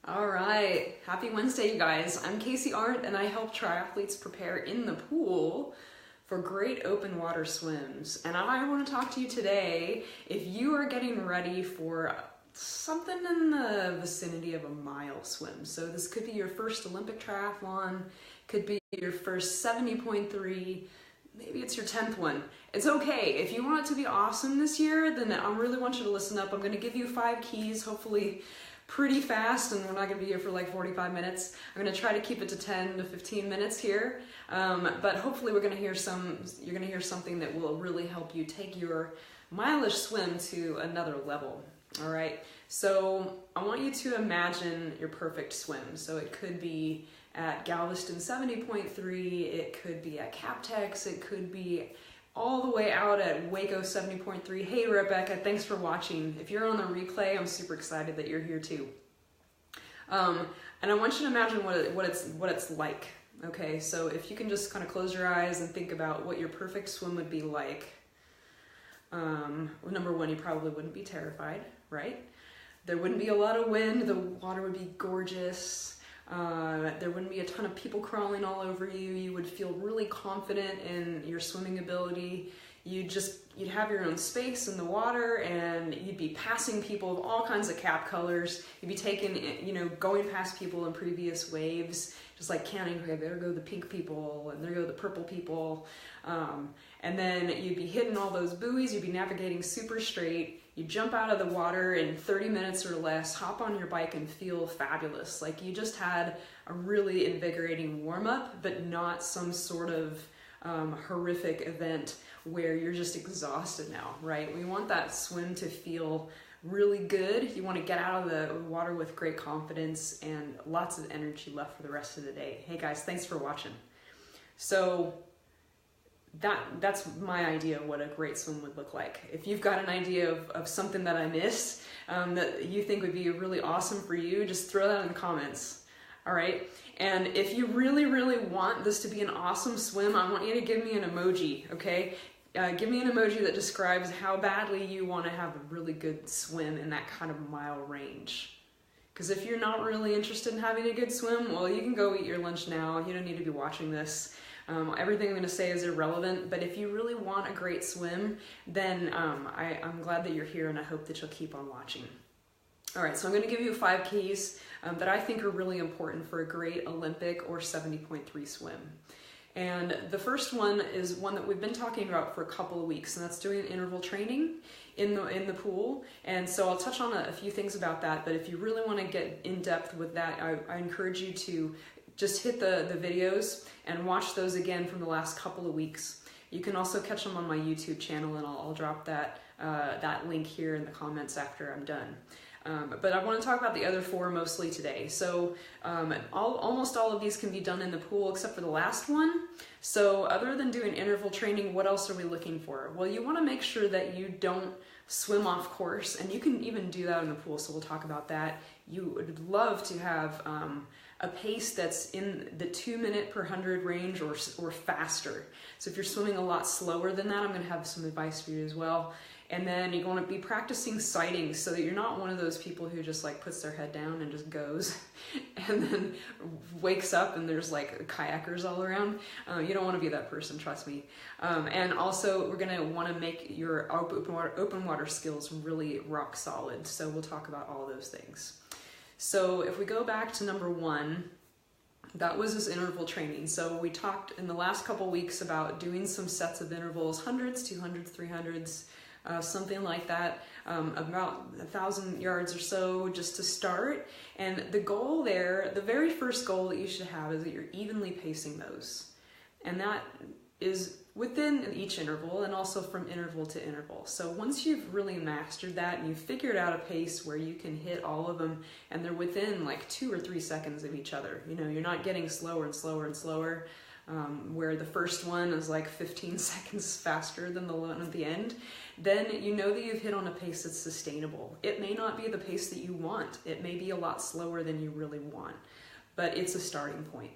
All right, happy Wednesday, you guys. I'm Casey Arndt, and I help triathletes prepare in the pool for great open water swims. And I want to talk to you today if you are getting ready for something in the vicinity of a mile swim. So this could be your first Olympic triathlon, could be your first 70.3, maybe it's your 10th one. It's okay. If you want it to be awesome this year, then I really want you to listen up. I'm going to give you 5 keys, hopefully pretty fast, and we're not going to be here for like 45 minutes. I'm going to try to keep it to 10 to 15 minutes here, but hopefully you're going to hear something that will really help you take your mileage swim to another level. All right, so I want you to imagine your perfect swim. So it could be at Galveston 70.3, it could be at Captex, it could be all the way out at Waco 70.3. Hey Rebecca, thanks for watching. If you're on the replay, I'm super excited that you're here too. And I want you to imagine what it's like. Okay, so if you can just kind of close your eyes and think about what your perfect swim would be like. Well, number one, you probably wouldn't be terrified, right? There wouldn't be a lot of wind, the water would be gorgeous. There wouldn't be a ton of people crawling all over you. You would feel really confident in your swimming ability. You'd have your own space in the water, and you'd be passing people of all kinds of cap colors. You'd be going past people in previous waves, just like counting, okay, there go the pink people, and there go the purple people. And then you'd be hitting all those buoys, you'd be navigating super straight. You jump out of the water in 30 minutes or less, hop on your bike and feel fabulous. Like you just had a really invigorating warm-up, but not some sort of horrific event where you're just exhausted now, right? We want that swim to feel really good. You want to get out of the water with great confidence and lots of energy left for the rest of the day. Hey guys, thanks for watching. So that's my idea of what a great swim would look like. If you've got an idea of something that I missed that you think would be really awesome for you, just throw that in the comments. All right. And if you really, really want this to be an awesome swim, I want you to give me an emoji. Okay. Give me an emoji that describes how badly you want to have a really good swim in that kind of mile range. Because if you're not really interested in having a good swim, well, you can go eat your lunch now. You don't need to be watching this. Everything I'm going to say is irrelevant, but if you really want a great swim, then I'm glad that you're here, and I hope that you'll keep on watching. All right, so I'm going to give you 5 keys that I think are really important for a great Olympic or 70.3 swim. And the first one is one that we've been talking about for a couple of weeks, and that's doing interval training in the pool. And so I'll touch on a few things about that, but if you really want to get in depth with that, I encourage you to just hit the videos and watch those again from the last couple of weeks. You can also catch them on my YouTube channel, and I'll drop that link here in the comments after I'm done. But I want to talk about the other 4 mostly today. So almost all of these can be done in the pool except for the last one. So other than doing interval training, what else are we looking for? Well, you want to make sure that you don't swim off course, and you can even do that in the pool, so we'll talk about that. You would love to have a pace that's in the 2 minute per 100 range or faster. So if you're swimming a lot slower than that, I'm going to have some advice for you as well. And then you're going to be practicing sighting so that you're not one of those people who just like puts their head down and just goes and then wakes up and there's like kayakers all around. You don't want to be that person, trust me. And also we're going to want to make your open water skills really rock solid. So we'll talk about all those things. So if we go back to number 1, that was this interval training. So we talked in the last couple weeks about doing some sets of intervals, 100s, 200s, 300s, something like that, about 1,000 yards or so just to start. And the goal there, the very first goal that you should have is that you're evenly pacing those. And that is within each interval and also from interval to interval. So once you've really mastered that and you've figured out a pace where you can hit all of them and they're within like 2 or 3 seconds of each other, you know, you're not getting slower and slower and slower, where the first one is like 15 seconds faster than the one at the end, then you know that you've hit on a pace that's sustainable. It may not be the pace that you want. It may be a lot slower than you really want, but it's a starting point.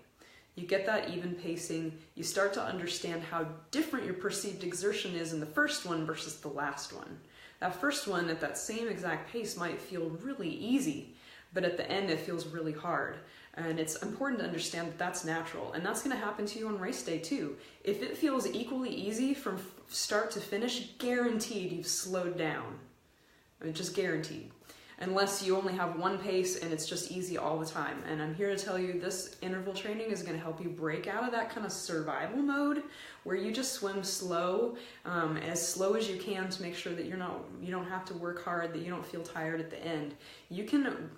You get that even pacing, you start to understand how different your perceived exertion is in the first one versus the last one. That first one at that same exact pace might feel really easy, but at the end it feels really hard. And it's important to understand that that's natural, and that's going to happen to you on race day too. If it feels equally easy from start to finish, guaranteed you've slowed down. I mean, just guaranteed. Unless you only have one pace and it's just easy all the time. And I'm here to tell you this interval training is going to help you break out of that kind of survival mode where you just swim slow as you can to make sure that you don't have to work hard, that you don't feel tired at the end. You can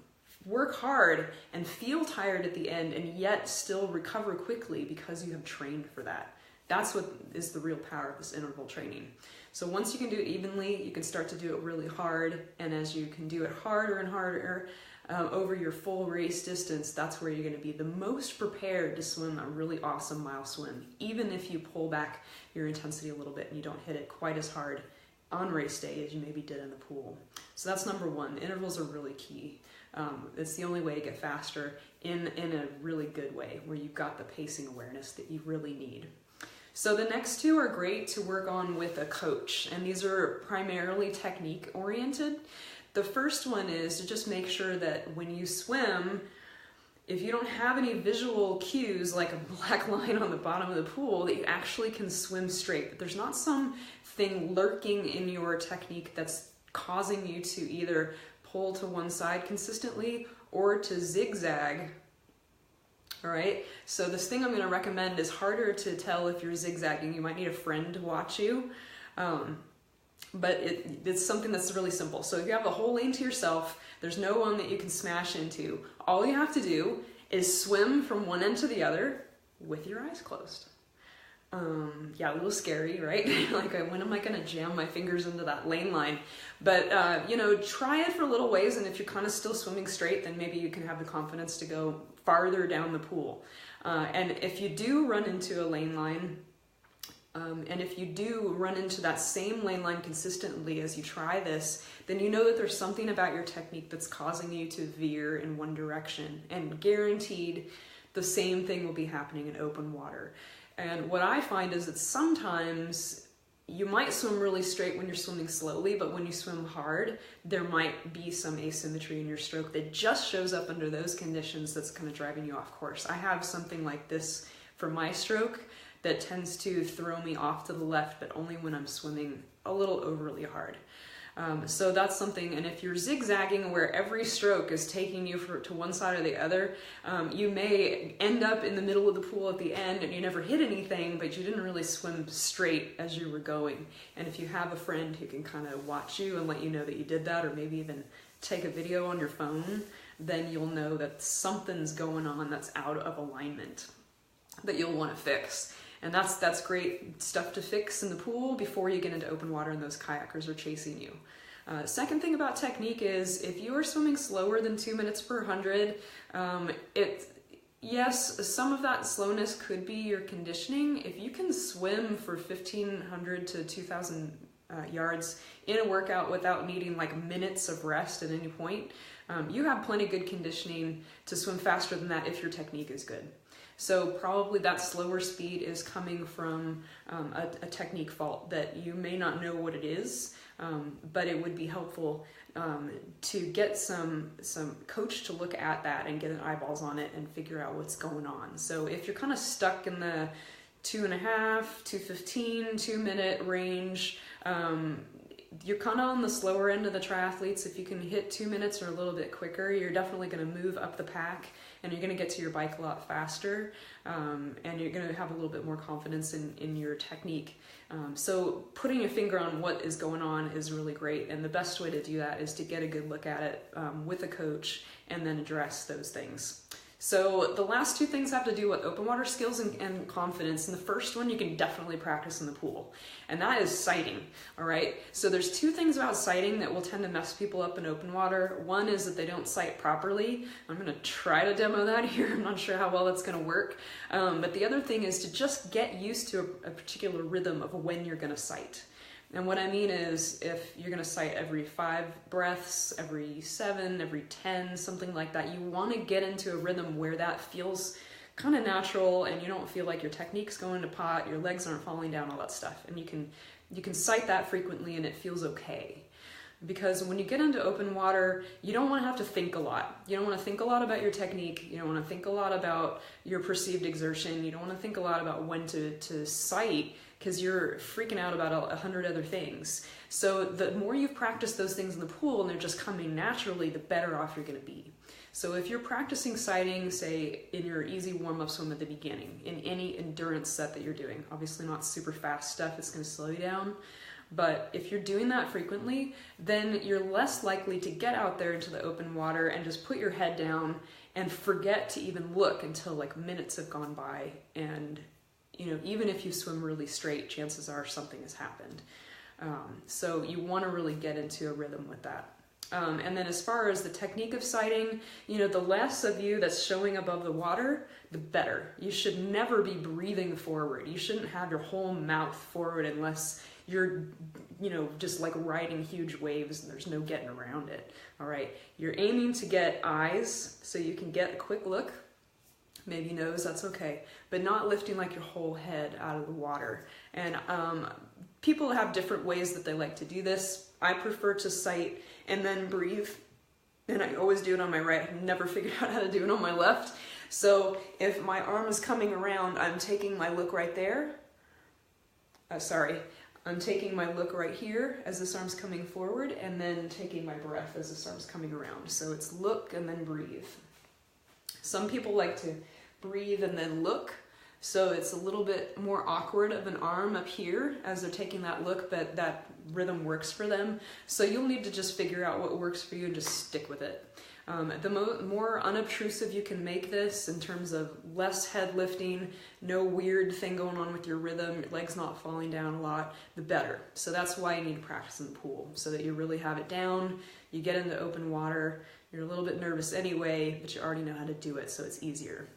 work hard and feel tired at the end and yet still recover quickly because you have trained for that. That's what is the real power of this interval training. So once you can do it evenly, you can start to do it really hard, and as you can do it harder and harder over your full race distance, that's where you're going to be the most prepared to swim a really awesome mile swim, even if you pull back your intensity a little bit and you don't hit it quite as hard on race day as you maybe did in the pool. So that's number one. Intervals are really key. It's the only way to get faster in a really good way, where you've got the pacing awareness that you really need. So the next two are great to work on with a coach, and these are primarily technique oriented. The first one is to just make sure that when you swim, if you don't have any visual cues like a black line on the bottom of the pool, that you actually can swim straight. That there's not something lurking in your technique that's causing you to either pull to one side consistently or to zigzag. All right, so this thing I'm going to recommend is harder to tell if you're zigzagging. You might need a friend to watch you, but it's something that's really simple. So if you have a whole lane to yourself, there's no one that you can smash into. All you have to do is swim from one end to the other with your eyes closed. Yeah, a little scary, right? Like, when am I going to jam my fingers into that lane line? But, try it for a little ways, and if you're kind of still swimming straight, then maybe you can have the confidence to go farther down the pool. And if you do run into a lane line, and if you do run into that same lane line consistently as you try this, then you know that there's something about your technique that's causing you to veer in one direction, and guaranteed the same thing will be happening in open water. And what I find is that sometimes you might swim really straight when you're swimming slowly, but when you swim hard, there might be some asymmetry in your stroke that just shows up under those conditions that's kind of driving you off course. I have something like this for my stroke that tends to throw me off to the left, but only when I'm swimming a little overly hard. So that's something, and if you're zigzagging where every stroke is taking you to one side or the other, you may end up in the middle of the pool at the end and you never hit anything, but you didn't really swim straight as you were going. And if you have a friend who can kind of watch you and let you know that you did that, or maybe even take a video on your phone, then you'll know that something's going on that's out of alignment that you'll want to fix. And that's great stuff to fix in the pool before you get into open water and those kayakers are chasing you. Second thing about technique is if you are swimming slower than 2 minutes per 100, yes, some of that slowness could be your conditioning. If you can swim for 1,500 to 2,000 yards in a workout without needing like minutes of rest at any point, you have plenty good conditioning to swim faster than that if your technique is good. So probably that slower speed is coming from a technique fault that you may not know what it is, but it would be helpful to get some coach to look at that and get eyeballs on it and figure out what's going on. So if you're kind of stuck in the 2.5, 2:15, 2 minute range, you're kind of on the slower end of the triathletes. If you can hit 2 minutes or a little bit quicker, you're definitely going to move up the pack and you're going to get to your bike a lot faster, and you're going to have a little bit more confidence in your technique. So putting your finger on what is going on is really great, and the best way to do that is to get a good look at it with a coach and then address those things. So the last two things have to do with open water skills and confidence. And the first one you can definitely practice in the pool, and that is sighting. All right. So there's two things about sighting that will tend to mess people up in open water. One is that they don't sight properly. I'm going to try to demo that here. I'm not sure how well that's going to work. But the other thing is to just get used to a particular rhythm of when you're going to sight. And what I mean is, if you're going to sight every 5 breaths, every 7, every 10, something like that, you want to get into a rhythm where that feels kind of natural and you don't feel like your technique's going to pot, your legs aren't falling down, all that stuff. And you can sight that frequently and it feels okay. Because when you get into open water, you don't want to have to think a lot. You don't want to think a lot about your technique. You don't want to think a lot about your perceived exertion. You don't want to think a lot about when to sight, because you're freaking out about 100 other things. So the more you've practiced those things in the pool and they're just coming naturally, the better off you're going to be. So if you're practicing sighting, say in your easy warm-up swim at the beginning, in any endurance set that you're doing, obviously not super fast stuff, it's going to slow you down. But if you're doing that frequently, then you're less likely to get out there into the open water and just put your head down and forget to even look until like minutes have gone by. And, you know, even if you swim really straight, chances are something has happened. So you want to really get into a rhythm with that. And then as far as the technique of sighting, you know, the less of you that's showing above the water, the better. You should never be breathing forward. You shouldn't have your whole mouth forward unless you're, you know, just like riding huge waves and there's no getting around it. All right. You're aiming to get eyes so you can get a quick look, maybe nose, that's okay, but not lifting like your whole head out of the water. And people have different ways that they like to do this. I prefer to sight and then breathe, and I always do it on my right. I've never figured out how to do it on my left. So if my arm is coming around, I'm taking my look right there. I'm taking my look right here as this arm's coming forward, and then taking my breath as this arm's coming around. So it's look and then breathe. Some people like to breathe and then look, so it's a little bit more awkward of an arm up here as they're taking that look, but that rhythm works for them. So you'll need to just figure out what works for you and just stick with it. The more unobtrusive you can make this in terms of less head lifting, no weird thing going on with your rhythm, your legs not falling down a lot, the better. So that's why you need to practice in the pool, so that you really have it down. You get into open water, you're a little bit nervous anyway, but you already know how to do it, so it's easier.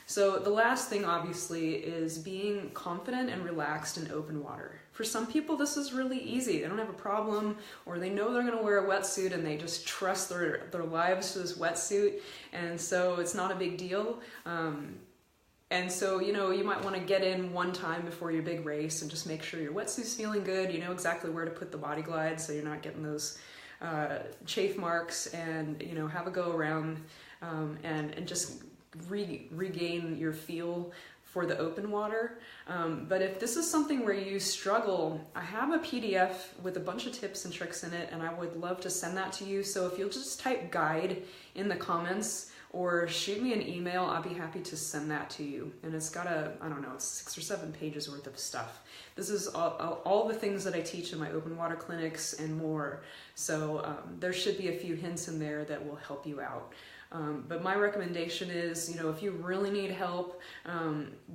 So the last thing, obviously, is being confident and relaxed in open water. For some people, this is really easy. They don't have a problem, or they know they're going to wear a wetsuit and they just trust their lives to this wetsuit, and so it's not a big deal. And so, you know, you might want to get in one time before your big race and just make sure your wetsuit's feeling good. You know exactly where to put the body glide so you're not getting those chafe marks, and, you know, have a go around and just regain your feel for the open water. But if this is something where you struggle, I have a PDF with a bunch of tips and tricks in it, and I would love to send that to you. So if you'll just type guide in the comments or shoot me an email, I'll be happy to send that to you. And it's got it's 6 or 7 pages worth of stuff. This is all the things that I teach in my open water clinics and more. So there should be a few hints in there that will help you out. But my recommendation is, you know, if you really need help,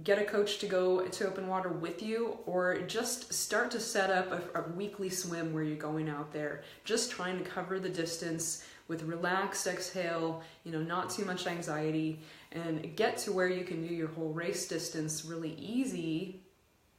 get a coach to go to open water with you, or just start to set up a weekly swim where you're going out there, just trying to cover the distance with relaxed exhale, you know, not too much anxiety, and get to where you can do your whole race distance really easy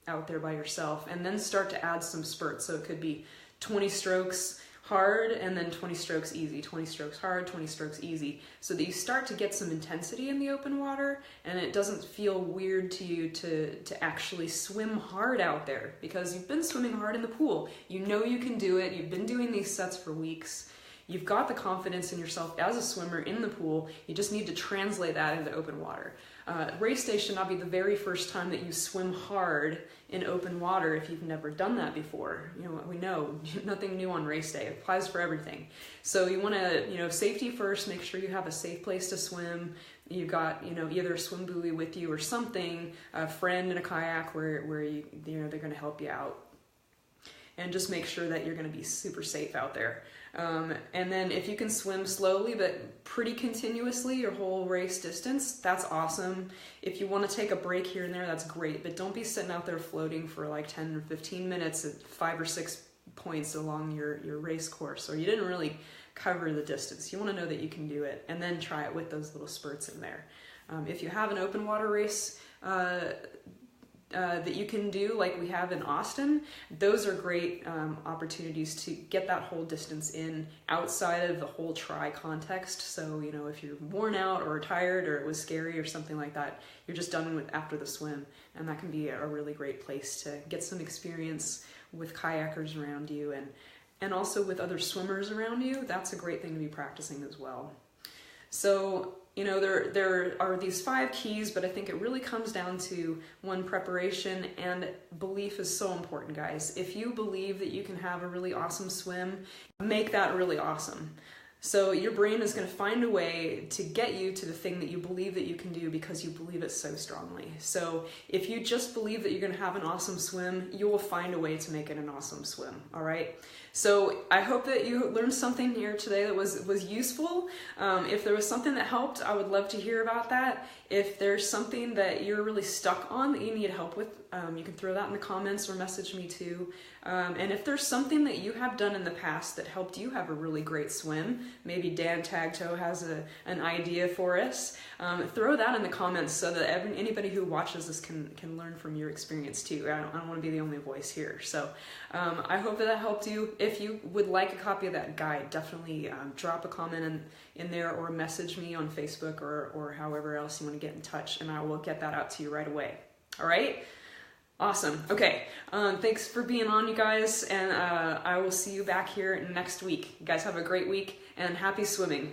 out there by yourself, and then start to add some spurts. So it could be 20 strokes hard and then 20 strokes easy, 20 strokes hard, 20 strokes easy, so that you start to get some intensity in the open water, and it doesn't feel weird to you to actually swim hard out there, because you've been swimming hard in the pool. You know you can do it. You've been doing these sets for weeks. You've got the confidence in yourself as a swimmer in the pool. You just need to translate that into open water. Race day should not be the very first time that you swim hard in open water if you've never done that before. You know, we know nothing new on race day. It applies for everything. So you want to, you know, safety first, make sure you have a safe place to swim. You've got, you know, either a swim buoy with you or something, a friend in a kayak where you know, they're going to help you out. And just make sure that you're going to be super safe out there. And then if you can swim slowly but pretty continuously your whole race distance, that's awesome. If you want to take a break here and there, that's great, but don't be sitting out there floating for like 10 or 15 minutes at 5 or 6 points along your race course, or you didn't really cover the distance. You want to know that you can do it, and then try it with those little spurts in there. If you have an open water race that you can do, like we have in Austin, those are great opportunities to get that whole distance in outside of the whole try context. So, you know, if you're worn out or tired or it was scary or something like that, you're just done with after the swim, and that can be a really great place to get some experience with kayakers around you and also with other swimmers around you, that's a great thing to be practicing as well. So, you know, there are these 5 keys, but I think it really comes down to one, preparation, and belief is so important, guys. If you believe that you can have a really awesome swim, make that really awesome. So your brain is going to find a way to get you to the thing that you believe that you can do because you believe it so strongly. So if you just believe that you're going to have an awesome swim, you will find a way to make it an awesome swim, all right? So I hope that you learned something here today that was useful. If there was something that helped, I would love to hear about that. If there's something that you're really stuck on that you need help with, you can throw that in the comments or message me too. And if there's something that you have done in the past that helped you have a really great swim, maybe Dan Tagtoe has an idea for us, throw that in the comments so that anybody who watches this can learn from your experience too. I don't want to be the only voice here. So I hope that helped you. If you would like a copy of that guide, definitely drop a comment in there or message me on Facebook or however else you want to get in touch, and I will get that out to you right away. All right? Awesome. Okay. Thanks for being on, you guys, and I will see you back here next week. You guys have a great week, and happy swimming.